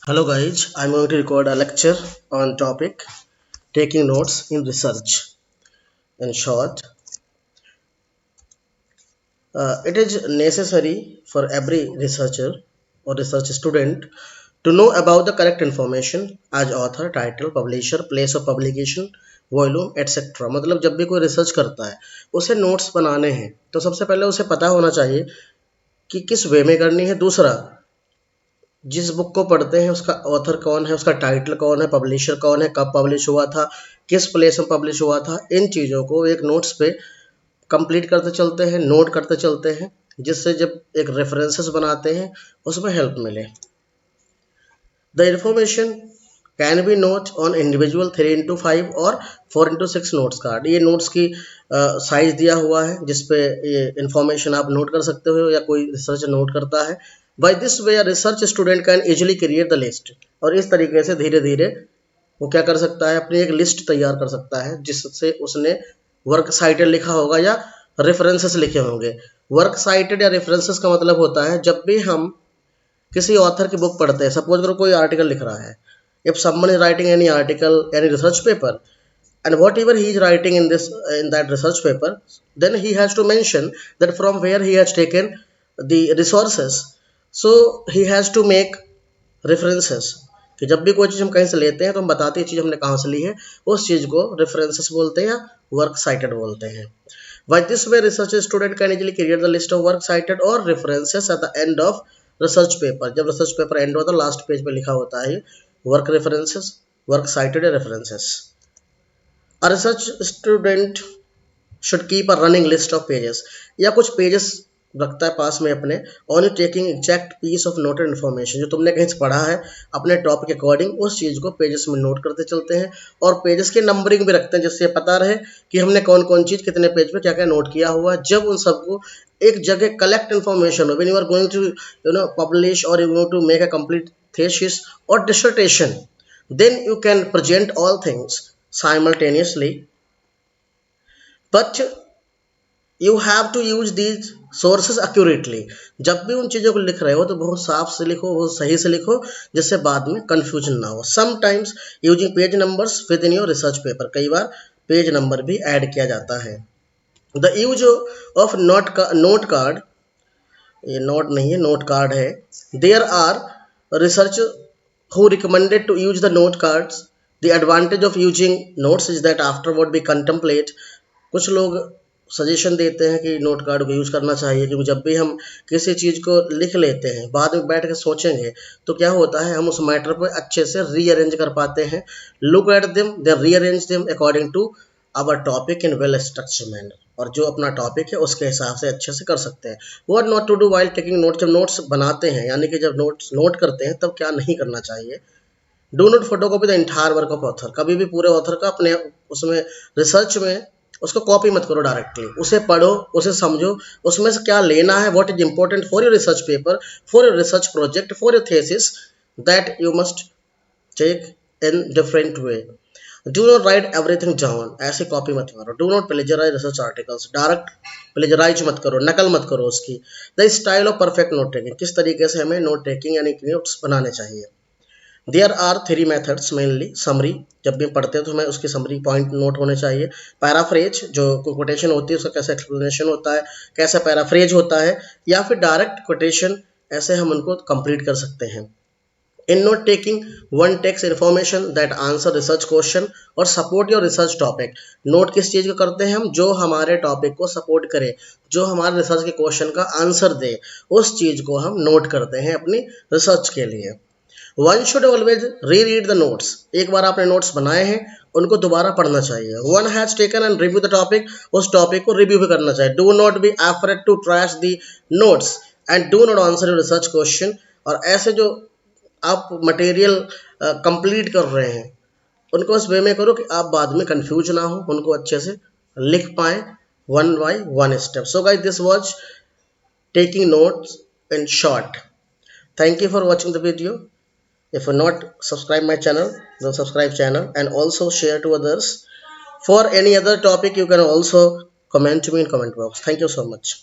Hello guys, I'm going to record a lecture on topic taking notes in research. In short, it is necessary for every researcher or research student to know about the correct information as author, title, publisher, place of publication, volume etcetera. मतलब जब भी कोई research करता है उसे notes बनाने हैं तो सबसे पहले उसे पता होना चाहिए कि किस वे में करनी है। दूसरा, जिस बुक को पढ़ते हैं उसका ऑथर कौन है, उसका टाइटल कौन है, पब्लिशर कौन है, कब पब्लिश हुआ था, किस प्लेस में पब्लिश हुआ था, इन चीज़ों को एक नोट्स पे कंप्लीट करते चलते हैं, नोट करते चलते हैं, जिससे जब एक रेफरेंसेस बनाते हैं उसमें हेल्प मिले। The information can be note on individual 3x5 और 4x6 नोट्स कार्ड। ये नोट्स की साइज दिया हुआ है जिसपे ये इंफॉर्मेशन आप नोट कर सकते हो या कोई रिसर्च नोट करता है। By this way research student can easily create the list. और इस तरीके से धीरे धीरे वो क्या कर सकता है, अपनी एक लिस्ट तैयार कर सकता है जिससे उसने वर्क साइटेड लिखा होगा या रेफरेंसेस लिखे होंगे। वर्क साइटेड या रेफरेंसेस का मतलब होता है जब भी हम किसी ऑथर की बुक पढ़ते हैं, सपोज करो कोई आर्टिकल लिख रहा है, if someone is writing any article, any research paper, and whatever he is writing in that research paper, then he has to mention that from where he has taken the resources. So he has to make references कि जब भी कोई चीज़ हम कहीं से लेते हैं तो हम बताते हैं चीज़ हमने कहाँ से ली है, उस चीज़ को रेफरेंसेस बोलते हैं या वर्क साइटेड बोलते हैं। By this way research student can easily create the list of work cited or references at the end of research paper। जब research paper end होता है लास्ट पेज पे लिखा होता है work references, work cited references. A research student should keep a running list of pages, या कुछ pages रखता है पास में अपने, on taking exact piece of noted information. जो तुमने कहीं से पढ़ा है अपने टॉपिक के अकॉर्डिंग उस चीज़ को पेजेस में नोट करते चलते हैं, और पेजेस की नंबरिंग भी रखते हैं जिससे पता रहे कि हमने कौन कौन चीज़ कितने पेज पे क्या क्या नोट किया हुआ। जब उन सबको एक जगह कलेक्ट इन्फॉर्मेशन हो, when you are going to publish और you going to make a complete thesis or dissertation, then you can present all things simultaneously, but you have to use these sources accurately। जब भी उन चीज़ों को लिख रहे हो तो बहुत साफ से लिखो, बहुत सही से लिखो, जिससे बाद में कंफ्यूजन ना हो। Sometimes using page numbers with in your research paper, कई बार पेज नंबर भी ऐड किया जाता है। The use of note card, ये नोट नहीं है नोट कार्ड है। There are research who recommended to use the note cards। The advantage of using notes is that afterward we contemplate। कुछ लोग सजेशन देते हैं कि नोट कार्ड को यूज़ करना चाहिए, क्योंकि जब भी हम किसी चीज़ को लिख लेते हैं बाद में बैठ के सोचेंगे तो क्या होता है, हम उस मैटर पर अच्छे से रीअरेंज कर पाते हैं। Look at them, they rearrange them according to our topic in well structure manner. और जो अपना टॉपिक है उसके हिसाब से अच्छे से कर सकते हैं। What not to do while taking notes, जब नोट्स बनाते हैं यानी कि जब नोट्स नोट करते हैं तब क्या नहीं करना चाहिए। Do not photocopy the entire work of author, कभी भी पूरे ऑथर का अपने उसमें रिसर्च में उसको कॉपी मत करो डायरेक्टली, उसे पढ़ो, उसे समझो, उसमें से क्या लेना है, what is important for your research paper, for your research project, for your thesis, that you must take in different way. Do not write everything down, ऐसे कॉपी मत करो। Do not plagiarise research articles, direct plagiarise मत करो, नकल मत करो उसकी। The style of perfect note taking, किस तरीके से हमें नोट टेकिंग यानी नोट्स बनाने चाहिए। There are 3 methods mainly. Summary, जब भी पढ़ते हैं तो हमें उसकी समरी पॉइंट नोट होने चाहिए। पैराफ्रेज, जो कोटेशन होती है उसका कैसे एक्सप्लेनेशन होता है, कैसे पैराफ्रेज होता है, या फिर डायरेक्ट कोटेशन, ऐसे हम उनको कंप्लीट कर सकते हैं। In note taking, one takes information that answer research question और support your research topic। Note किस चीज़ को करते हैं हम, जो हमारे टॉपिक को सपोर्ट करे, जो हमारे रिसर्च के क्वेश्चन का आंसर दे, उस चीज़ को हम नोट करते हैं अपनी रिसर्च के लिए। वन शुड ऑलवेज री रीड द नोट्स, एक बार आपने नोट्स बनाए हैं उनको दोबारा पढ़ना चाहिए। One has taken and review the topic, उस टॉपिक को रिव्यू भी करना चाहिए। Do not be afraid to trash the notes and do not answer your research question. और ऐसे जो आप मटेरियल कंप्लीट कर रहे हैं उनको इस वे में करो कि आप बाद में कंफ्यूज ना हो, उनको अच्छे से लिख पाएँ one by one step. So guys, this was taking notes in short. Thank you for watching the video. If you not subscribe my channel, then subscribe channel and also share to others. For any other topic you can also comment to me in comment box. Thank you so much.